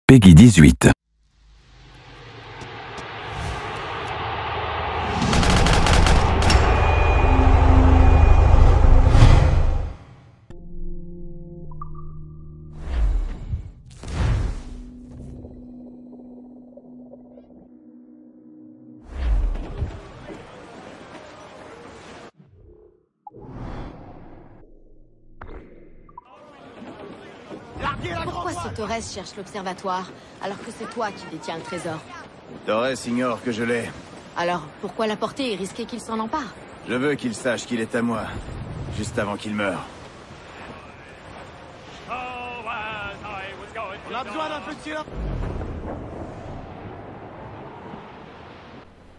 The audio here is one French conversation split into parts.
Peggy 18. Pourquoi ce Torres cherche l'observatoire, alors que c'est toi qui détiens le trésor? Torres ignore que je l'ai. Alors, pourquoi l'apporter et risquer qu'il s'en empare? Je veux qu'il sache qu'il est à moi, juste avant qu'il meure. On a besoin d'un peu de silence.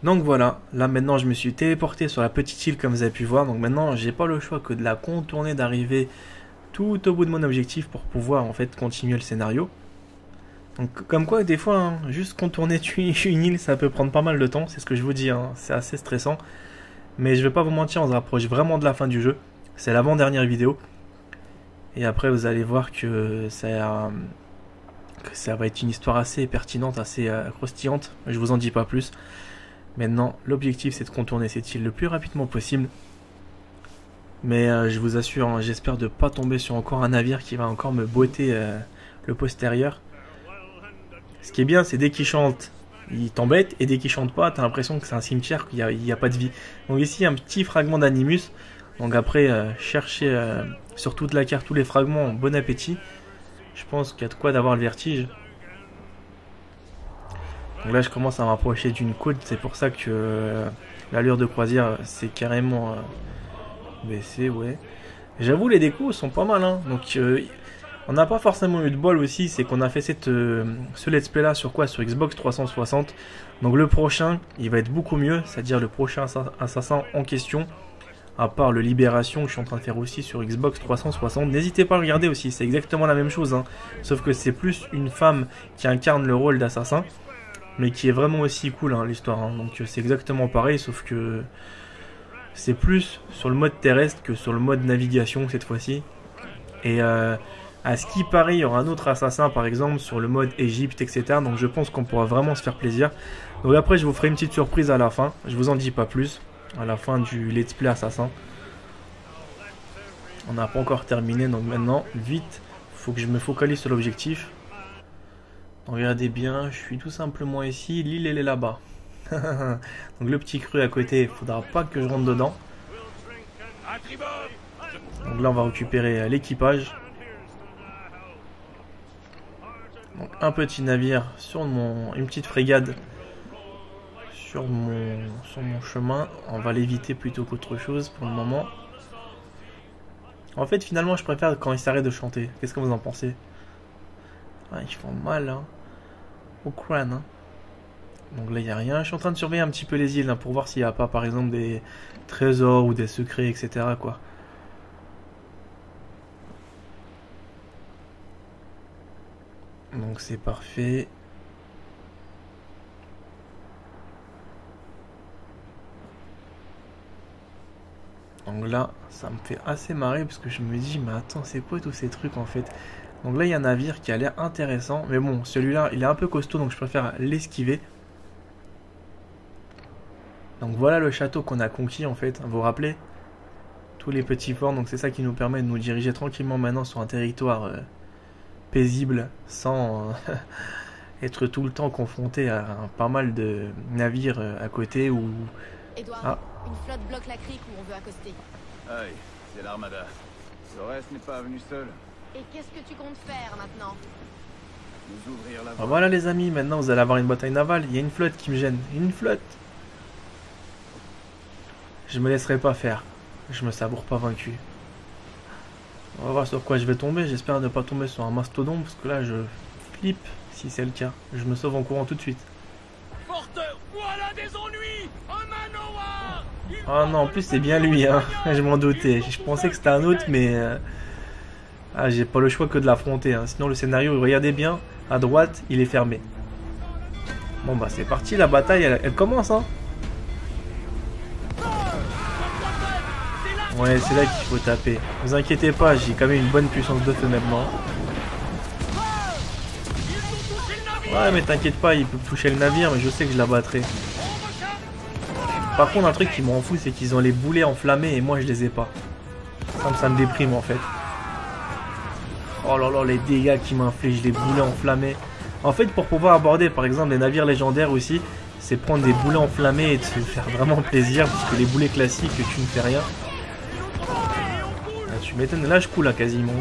Donc voilà, là maintenant je me suis téléporté sur la petite île comme vous avez pu voir. Donc maintenant j'ai pas le choix que de la contourner, d'arriver tout au bout de mon objectif pour pouvoir en fait continuer le scénario. Donc comme quoi des fois hein, juste contourner une île ça peut prendre pas mal de temps, c'est ce que je vous dis, hein, c'est assez stressant. Mais je vais pas vous mentir, on se rapproche vraiment de la fin du jeu. C'est l'avant-dernière vidéo. Et après vous allez voir que ça va être une histoire assez pertinente, assez croustillante. Je vous en dis pas plus. Maintenant l'objectif c'est de contourner cette île le plus rapidement possible. Mais je vous assure, hein, j'espère de pas tomber sur encore un navire qui va encore me botter le postérieur. Ce qui est bien, c'est dès qu'il chante, il t'embête, et dès qu'il chante pas, t'as l'impression que c'est un cimetière, qu'il n'y a pas de vie. Donc ici, un petit fragment d'Animus. Donc après, chercher sur toute la carte tous les fragments, bon appétit. Je pense qu'il y a de quoi d'avoir le vertige. Donc là, je commence à m'approcher d'une côte, c'est pour ça que l'allure de croisière, c'est carrément... baissé, ouais. J'avoue les décos sont pas mal hein. Donc on n'a pas forcément eu de bol aussi, c'est qu'on a fait ce let's play là sur quoi? Sur Xbox 360. Donc le prochain il va être beaucoup mieux, c'est-à-dire le prochain assassin en question, à part le Libération que je suis en train de faire aussi sur Xbox 360. N'hésitez pas à regarder aussi, c'est exactement la même chose hein. Sauf que c'est plus une femme qui incarne le rôle d'assassin, mais qui est vraiment aussi cool hein, l'histoire hein. Donc c'est exactement pareil, sauf que c'est plus sur le mode terrestre que sur le mode navigation cette fois-ci. Et à ce qui paraît, il y aura un autre assassin par exemple sur le mode Égypte, etc. Donc je pense qu'on pourra vraiment se faire plaisir. Donc après je vous ferai une petite surprise à la fin. Je vous en dis pas plus. À la fin du let's play assassin. On n'a pas encore terminé. Donc maintenant, vite, faut que je me focalise sur l'objectif. Donc regardez bien, je suis tout simplement ici. L'île elle est là-bas. Donc le petit cru à côté, il faudra pas que je rentre dedans. Donc là on va récupérer l'équipage. Donc un petit navire sur une petite frégate sur mon chemin. On va l'éviter plutôt qu'autre chose pour le moment. En fait finalement je préfère quand ils s'arrêtent de chanter. Qu'est-ce que vous en pensez? Ah, ils font mal hein, au crâne hein. Donc là il n'y a rien, je suis en train de surveiller un petit peu les îles hein, pour voir s'il n'y a pas par exemple des trésors ou des secrets etc. quoi. Donc c'est parfait. Donc là ça me fait assez marrer parce que je me dis mais attends c'est quoi tous ces trucs en fait. Donc là il y a un navire qui a l'air intéressant, mais bon celui-là il est un peu costaud donc je préfère l'esquiver. Donc voilà le château qu'on a conquis en fait, vous vous rappelez? Tous les petits forts, donc c'est ça qui nous permet de nous diriger tranquillement maintenant sur un territoire paisible, sans être tout le temps confronté à pas mal de navires à côté ou... Edouard, une flotte bloque la crique où on veut accoster. Aïe, c'est l'armada. Torres n'est pas venu seul. Et qu'est-ce que tu comptes faire maintenant? Nous ouvrir la voie. Alors voilà les amis, maintenant vous allez avoir une bataille navale, il y a une flotte qui me gêne, une flotte. Je me laisserai pas faire. Je me savoure pas vaincu. On va voir sur quoi je vais tomber. J'espère ne pas tomber sur un mastodon parce que là je flippe si c'est le cas. Je me sauve en courant tout de suite. Porteur, voilà des ennuis. Un manoir. Ah non, en plus c'est bien lui hein. Je m'en doutais. Je pensais que c'était un autre mais ah, j'ai pas le choix que de l'affronter hein. Sinon le scénario, regardez bien, à droite, il est fermé. Bon bah c'est parti, la bataille elle commence hein. Ouais, c'est là qu'il faut taper. Vous inquiétez pas, j'ai quand même une bonne puissance de feu maintenant. Ouais, mais t'inquiète pas, il peut toucher le navire, mais je sais que je la battrai. Par contre, un truc qui m'en fout, c'est qu'ils ont les boulets enflammés et moi je les ai pas. Ça me déprime en fait. Oh là là, les dégâts qui m'infligent, les boulets enflammés. En fait, pour pouvoir aborder par exemple les navires légendaires aussi, c'est prendre des boulets enflammés et de se faire vraiment plaisir, parce que les boulets classiques, tu ne fais rien. Ah, tu m'étonnes, là je coule là quasiment.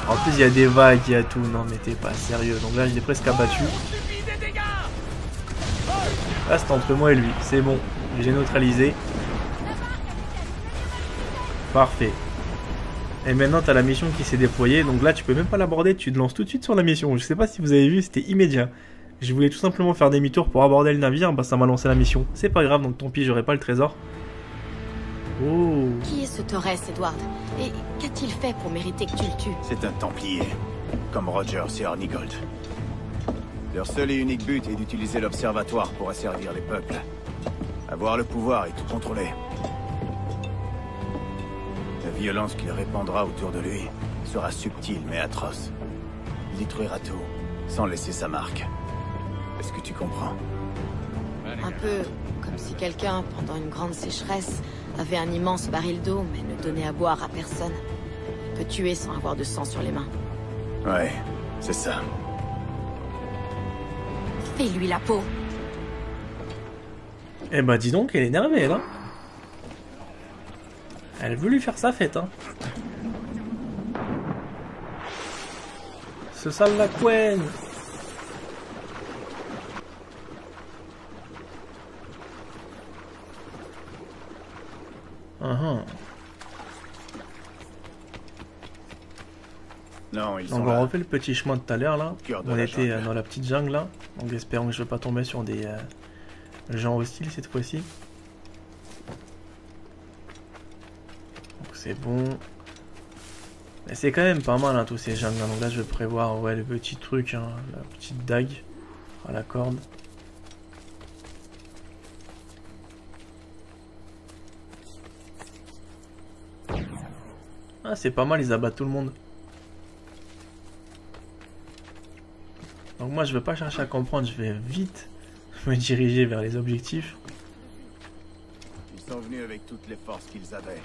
En plus il y a des vagues, il y a tout, non mais t'es pas sérieux, donc là je l'ai presque abattu. Là c'est entre moi et lui, c'est bon, j'ai neutralisé. Parfait. Et maintenant t'as la mission qui s'est déployée, donc là tu peux même pas l'aborder, tu te lances tout de suite sur la mission. Je sais pas si vous avez vu, c'était immédiat. Je voulais tout simplement faire demi-tour pour aborder le navire, bah ça m'a lancé la mission. C'est pas grave, donc tant pis, j'aurai pas le trésor. Oh. Qui est ce Torres, Edward? Et qu'a-t-il fait pour mériter que tu le tues? C'est un Templier, comme Rogers et Hornigold. Leur seul et unique but est d'utiliser l'Observatoire pour asservir les peuples. Avoir le pouvoir et tout contrôler. La violence qu'il répandra autour de lui sera subtile mais atroce. Il détruira tout, sans laisser sa marque. Est-ce que tu comprends? Un peu comme si quelqu'un, pendant une grande sécheresse, avait un immense baril d'eau mais ne donnait à boire à personne. Il peut tuer sans avoir de sang sur les mains. Ouais, c'est ça. Fais-lui la peau. Eh bah dis donc, elle est énervée là. Elle veut lui faire sa fête, hein. Ce sale la couenne. Non, ils Donc sont on là. refait le petit chemin de tout à l'heure là. Cœur de On la était jungle. dans la petite jungle là. Donc espérons que je ne vais pas tomber sur des gens hostiles cette fois-ci. Donc c'est bon. Mais c'est quand même pas mal hein, tous ces jungles là. Donc là je vais prévoir ouais, le petit truc, hein, la petite dague à la corde. Ah c'est pas mal, ils abattent tout le monde. Donc moi je vais pas chercher à comprendre, je vais vite me diriger vers les objectifs. Ils sont venus avec toutes les forces qu'ils avaient.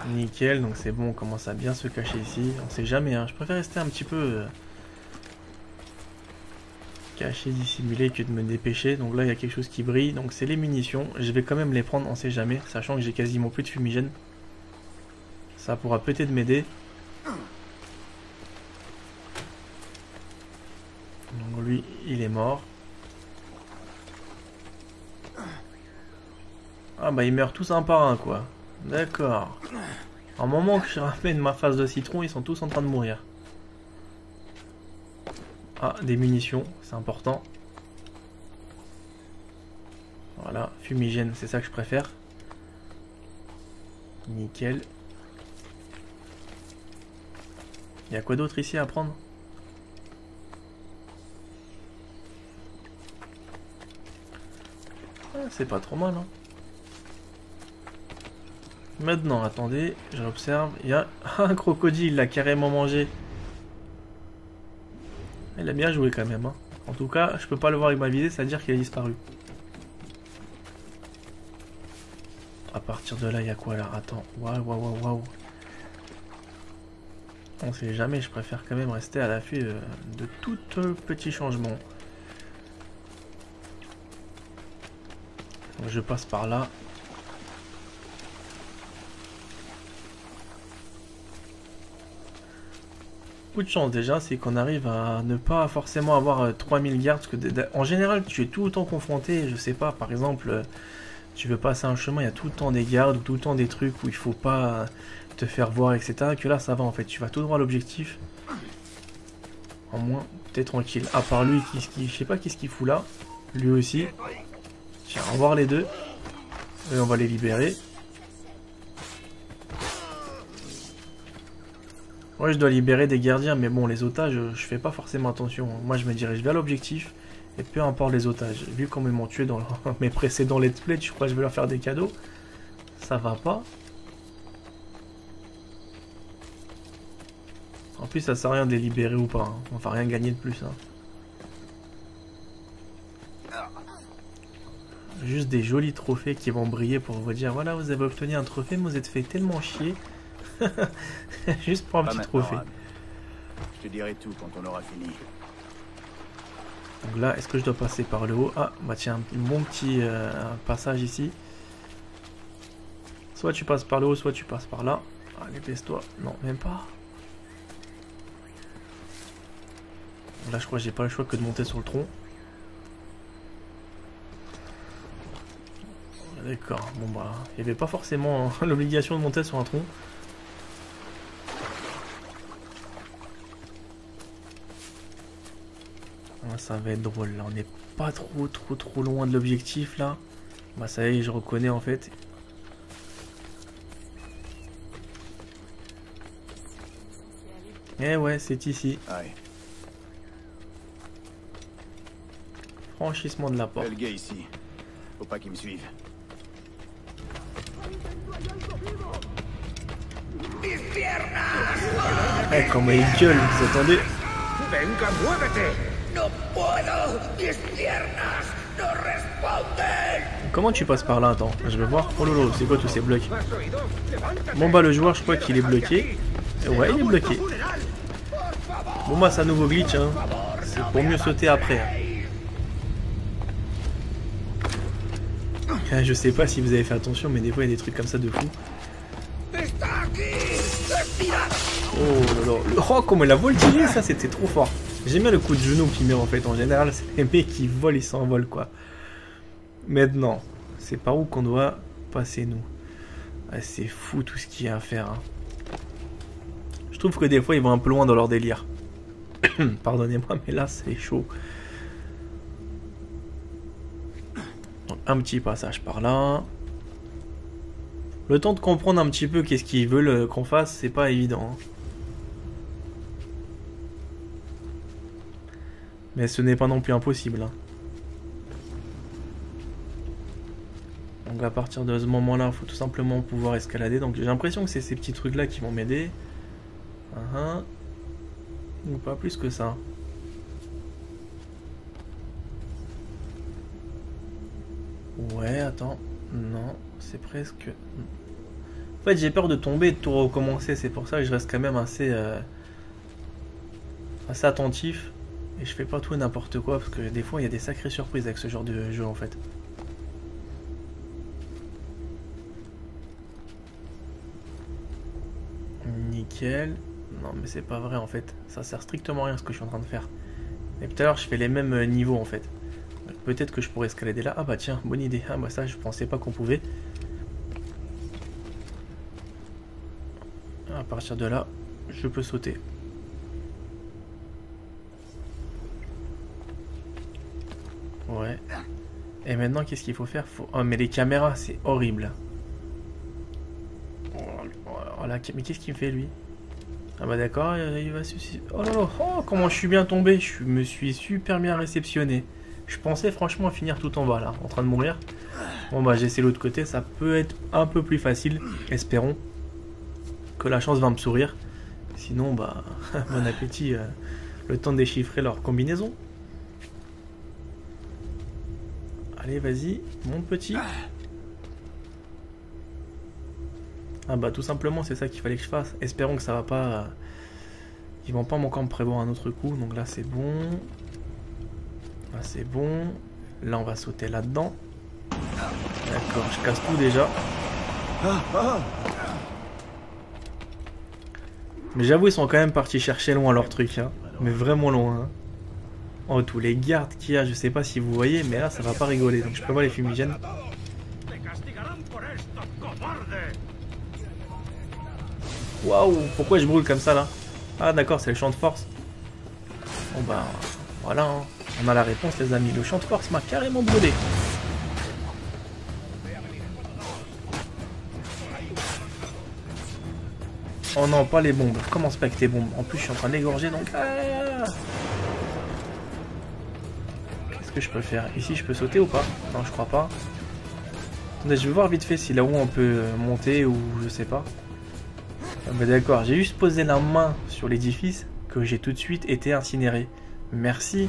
Nickel, donc c'est bon, on commence à bien se cacher ici. On sait jamais, hein. Je préfère rester un petit peu caché, dissimulé que de me dépêcher. Donc là il y a quelque chose qui brille, donc c'est les munitions. Je vais quand même les prendre, on sait jamais, sachant que j'ai quasiment plus de fumigène. Ça pourra peut-être m'aider. Donc lui, il est mort. Ah bah ils meurent tous un par un quoi. D'accord. En moment que je ramène ma phase de citron, ils sont tous en train de mourir. Ah, des munitions, c'est important. Voilà, fumigène, c'est ça que je préfère. Nickel. Il y a quoi d'autre ici à prendre? Ah, c'est pas trop mal, hein. Maintenant, attendez, j'observe. Il y a un crocodile, il l'a carrément mangé. Il a bien joué quand même, hein. En tout cas, je peux pas le voir avec ma visée, ça veut dire qu'il a disparu. À partir de là, il y a quoi là? Attends, waouh. On sait jamais, je préfère quand même rester à l'affût de tout petit changement. Donc je passe par là. Coup de chance déjà, c'est qu'on arrive à ne pas forcément avoir 3000 gardes. Parce que en général, tu es tout le temps confronté, je sais pas, par exemple, tu veux passer un chemin, il y a tout le temps des gardes, ou tout le temps des trucs où il faut pas te faire voir, etc. Que là, ça va en fait, tu vas tout droit à l'objectif. En moins, t'es tranquille. À part lui, je sais pas qu'est-ce qu'il fout là. Lui aussi. Tiens, on va voir les deux. Et on va les libérer. Ouais, je dois libérer des gardiens, mais bon, les otages, je fais pas forcément attention. Moi, je me dirige vers l'objectif, et peu importe les otages. Vu comme ils m'ont tué dans mes précédents let's play, je crois que je vais leur faire des cadeaux. Ça va pas. En plus, ça sert à rien de les libérer ou pas. Hein. On va rien gagner de plus. Hein. Juste des jolis trophées qui vont briller pour vous dire voilà, vous avez obtenu un trophée, mais vous êtes fait tellement chier. Juste pour un petit trophée. Je te dirai tout quand on aura fini. Donc là, est-ce que je dois passer par le haut? Ah, bah tiens, un bon petit passage ici. Soit tu passes par le haut, soit tu passes par là. Allez, baisse-toi. Non, même pas. Là, je crois que j'ai pas le choix que de monter sur le tronc. D'accord, bon bah, il n'y avait pas forcément l'obligation de monter sur un tronc. Ah, ça va être drôle là, on n'est pas trop loin de l'objectif là. Bah ça y est, je reconnais en fait. Eh ouais, c'est ici. Aïe. Franchissement de la porte. Le gars ici. Faut pas qu'il me suive. Eh, comment il gueule, vous attendez? Venga, muévete. No puedo. Mis piernas no responden. Comment tu passes par là? Attends, je vais voir. Oh lolo, c'est quoi tous ces blocs? Bon bah le joueur, je crois qu'il est bloqué. Ouais, il est bloqué. Bon bah c'est un nouveau glitch, hein. C'est pour mieux sauter après. Hein. Je sais pas si vous avez fait attention, mais des fois il y a des trucs comme ça de fou. Oh là là. Oh, comment il a voltigé, ça c'était trop fort. J'aime bien le coup de genou qu'il met en fait. En général, c'est les mecs qui volent, ils s'envolent quoi. Maintenant, c'est par où qu'on doit passer nous? Ah, c'est fou tout ce qu'il y a à faire. Hein. Je trouve que des fois ils vont un peu loin dans leur délire. Pardonnez-moi, mais là c'est chaud. Donc, un petit passage par là. Le temps de comprendre un petit peu qu'est-ce qu'ils veulent qu'on fasse, c'est pas évident. Hein. Mais ce n'est pas non plus impossible. Hein. Donc à partir de ce moment-là, il faut tout simplement pouvoir escalader. Donc j'ai l'impression que c'est ces petits trucs-là qui vont m'aider. Ou pas plus que ça. Ouais, attends. Non, c'est presque... En fait, j'ai peur de tomber et de tout recommencer. C'est pour ça que je reste quand même assez attentif. Et je fais pas tout et n'importe quoi. Parce que des fois, il y a des sacrées surprises avec ce genre de jeu, en fait. Nickel. Non, mais c'est pas vrai, en fait. Ça sert strictement à rien ce que je suis en train de faire. Et tout à l'heure, je fais les mêmes niveaux, en fait. Peut-être que je pourrais escalader là. Ah bah tiens, bonne idée. Ah bah ça, je pensais pas qu'on pouvait. À partir de là, je peux sauter. Ouais. Et maintenant, qu'est-ce qu'il faut faire? Oh, mais les caméras, c'est horrible. Oh là, mais qu'est-ce qu'il me fait, lui? Ah bah d'accord, il va se... Oh là là, oh, comment je suis bien tombé. Je me suis super bien réceptionné. Je pensais franchement finir tout en bas, là, en train de mourir. Bon bah, j'essaie l'autre côté, ça peut être un peu plus facile. Espérons que la chance va me sourire. Sinon, bah, bon appétit, le temps de déchiffrer leur combinaison. Allez, vas-y, mon petit. Ah bah, tout simplement, c'est ça qu'il fallait que je fasse. Espérons que ça va pas... Ils vont pas encore me prévoir un autre coup. Donc là, c'est bon. Là, c'est bon. Là, on va sauter là-dedans. D'accord, je casse tout déjà. Mais j'avoue, ils sont quand même partis chercher loin leur truc, hein. Mais vraiment loin. Hein. Oh, tous les gardes qu'il y a, je sais pas si vous voyez, mais là, ça va pas rigoler. Donc, je prévois les fumigènes. Waouh, pourquoi je brûle comme ça, là? Ah, d'accord, c'est le champ de force. Bon, bah, voilà. Hein. On a la réponse, les amis. Le champ de force m'a carrément brûlé. Oh non, pas les bombes. Commence pas avec tes bombes. En plus, je suis en train d'égorger, donc... Ah, qu'est-ce que je peux faire? Ici, je peux sauter ou pas? Non, je crois pas. Attendez, je vais voir vite fait si là-haut on peut monter ou je sais pas. Ah bah d'accord, j'ai juste posé la main sur l'édifice que j'ai tout de suite été incinéré. Merci,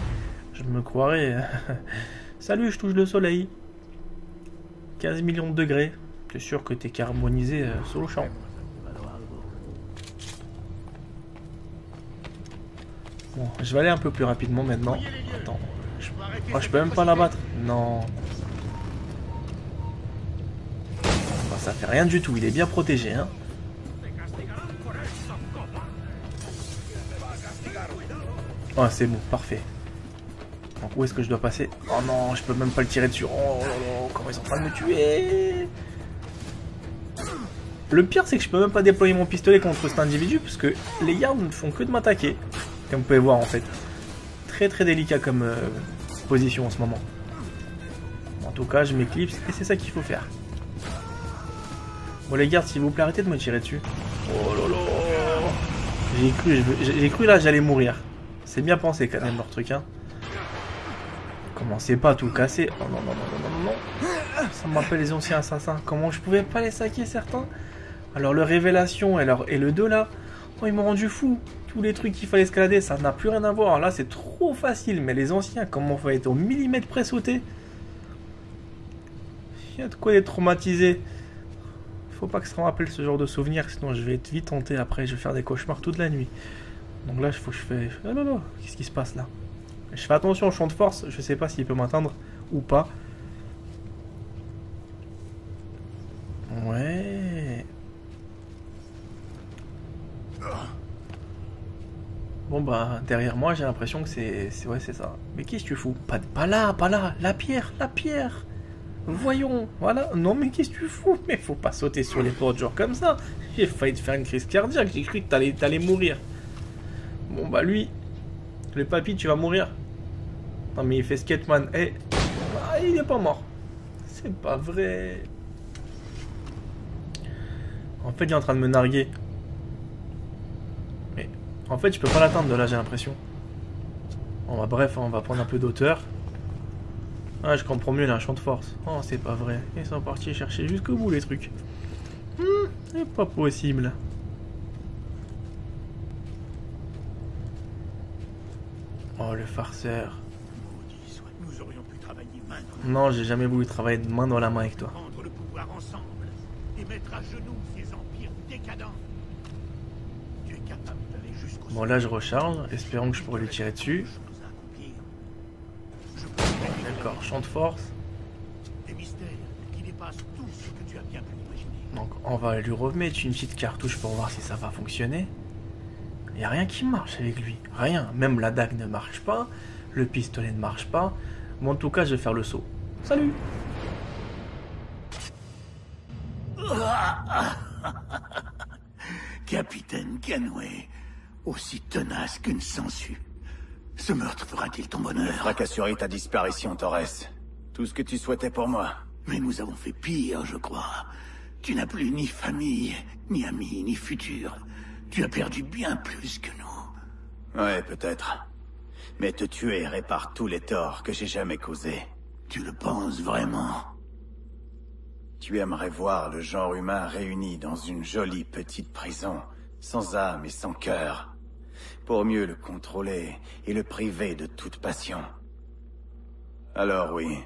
je me croirais... Salut, je touche le soleil. 15 millions de degrés. T'es sûr que t'es carbonisé sur le champ. Bon, je vais aller un peu plus rapidement maintenant. Attends. Oh, je peux même pas l'abattre. Non. Bon, ça fait rien du tout. Il est bien protégé, hein. Oh, c'est bon. Parfait. Donc, où est-ce que je dois passer? Oh non, je peux même pas le tirer dessus. Oh là là, comment ils sont en train de me tuer. Le pire, c'est que je peux même pas déployer mon pistolet contre cet individu parce que les gardes ne font que de m'attaquer. Comme vous pouvez voir, en fait. Très très délicat comme position en ce moment. En tout cas, je m'éclipse et c'est ça qu'il faut faire. Bon, les gardes, s'il vous plaît, arrêtez de me tirer dessus. Oh là là. J'ai cru là, j'allais mourir. C'est bien pensé quand même leur truc, hein. Commencez pas à tout casser. Oh non, non, non, non, non, non. Ça me rappelle les anciens assassins. Comment je pouvais pas les saquer certains? Alors, le révélation et le 2 là, oh, ils m'ont rendu fou. Tous les trucs qu'il fallait escalader, ça n'a plus rien à voir. Là, c'est trop facile. Mais les anciens, comment faut être au millimètre près sauter? Il y a de quoi être traumatisé. Faut pas que ça me rappelle ce genre de souvenirs, sinon je vais être vite hanté après. Je vais faire des cauchemars toute la nuit. Donc là, il faut que je fais... Oh là là, qu'est-ce qui se passe là? Je fais attention au champ de force. Je sais pas s'il peut m'atteindre ou pas. Ouais. Bon bah, derrière moi, j'ai l'impression que c'est... Ouais, c'est ça. Mais qu'est-ce que tu fous? Pas là, pas là. La pierre, la pierre. Voyons, voilà. Non, mais qu'est-ce que tu fous? Mais faut pas sauter sur les portes genre comme ça. J'ai failli te faire une crise cardiaque. J'ai cru que t'allais mourir. Bon bah, lui... Le papy, tu vas mourir. Non mais il fait Skateman. Eh, ah, il est pas mort. C'est pas vrai. En fait, il est en train de me narguer. Mais en fait, je peux pas l'atteindre de là, j'ai l'impression. Bon bah bref, on va prendre un peu d'auteur. Ah, je comprends mieux, il a un champ de force. Oh, c'est pas vrai. Ils sont partis chercher jusqu'au bout les trucs. C'est pas possible. Oh, le farceur. Non, j'ai jamais voulu travailler de main dans la main avec toi. Prendre le pouvoir ensemble et mettre à genoux ces empires décadents. Tu es capable d'aller jusqu'au... Bon, là, je recharge. Espérons que je pourrai lui tirer dessus. D'accord, champ de force. Des mystères qui dépassent tout ce que tu as bien pu imaginer. Donc, on va lui remettre une petite cartouche pour voir si ça va fonctionner. Il n'y a rien qui marche avec lui. Rien. Même la dague ne marche pas. Le pistolet ne marche pas. Bon, en tout cas, je vais faire le saut. Salut! Capitaine Kenway, aussi tenace qu'une sangsue. Ce meurtre fera-t-il ton bonheur? Fracasserie ta disparition, Torres. Tout ce que tu souhaitais pour moi. Mais nous avons fait pire, je crois. Tu n'as plus ni famille, ni amis, ni futur. Tu as perdu bien plus que nous. Ouais, peut-être. Mais te tuer répare tous les torts que j'ai jamais causés. Tu le penses vraiment? Tu aimerais voir le genre humain réuni dans une jolie petite prison, sans âme et sans cœur, pour mieux le contrôler et le priver de toute passion. Alors oui,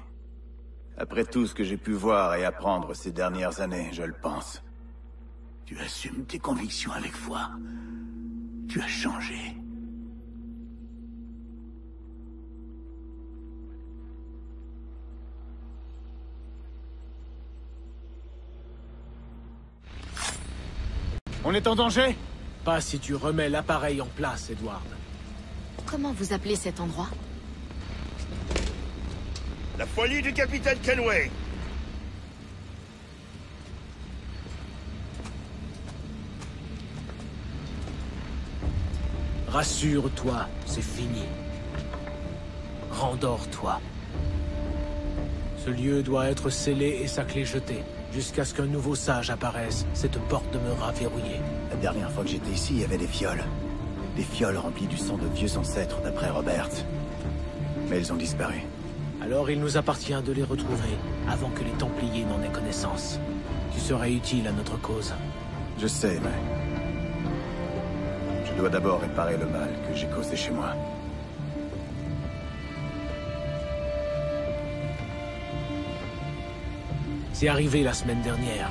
après tout ce que j'ai pu voir et apprendre ces dernières années, je le pense. Tu assumes tes convictions avec foi. Tu as changé. On est en danger? Pas si tu remets l'appareil en place, Edward. Comment vous appelez cet endroit? La folie du capitaine Kenway. Rassure-toi, c'est fini. Rendors-toi. Ce lieu doit être scellé et sa clé jetée. Jusqu'à ce qu'un nouveau sage apparaisse, cette porte demeurera verrouillée. La dernière fois que j'étais ici, il y avait des fioles. Des fioles remplies du sang de vieux ancêtres, d'après Robert. Mais elles ont disparu. Alors il nous appartient de les retrouver, avant que les Templiers n'en aient connaissance. Tu serais utile à notre cause. Je sais, mais dois d'abord réparer le mal que j'ai causé chez moi. C'est arrivé la semaine dernière.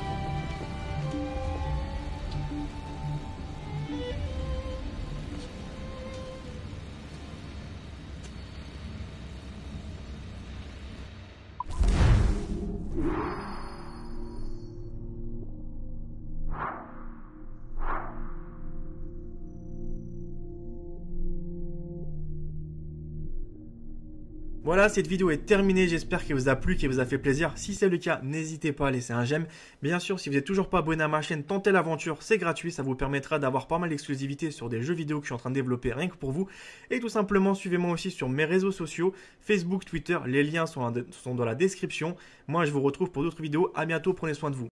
Voilà, cette vidéo est terminée, j'espère qu'elle vous a plu, qu'elle vous a fait plaisir. Si c'est le cas, n'hésitez pas à laisser un j'aime. Bien sûr, si vous n'êtes toujours pas abonné à ma chaîne, tentez l'aventure, c'est gratuit, ça vous permettra d'avoir pas mal d'exclusivité sur des jeux vidéo que je suis en train de développer rien que pour vous. Et tout simplement, suivez-moi aussi sur mes réseaux sociaux, Facebook, Twitter, les liens sont dans la description. Moi, je vous retrouve pour d'autres vidéos, à bientôt, prenez soin de vous.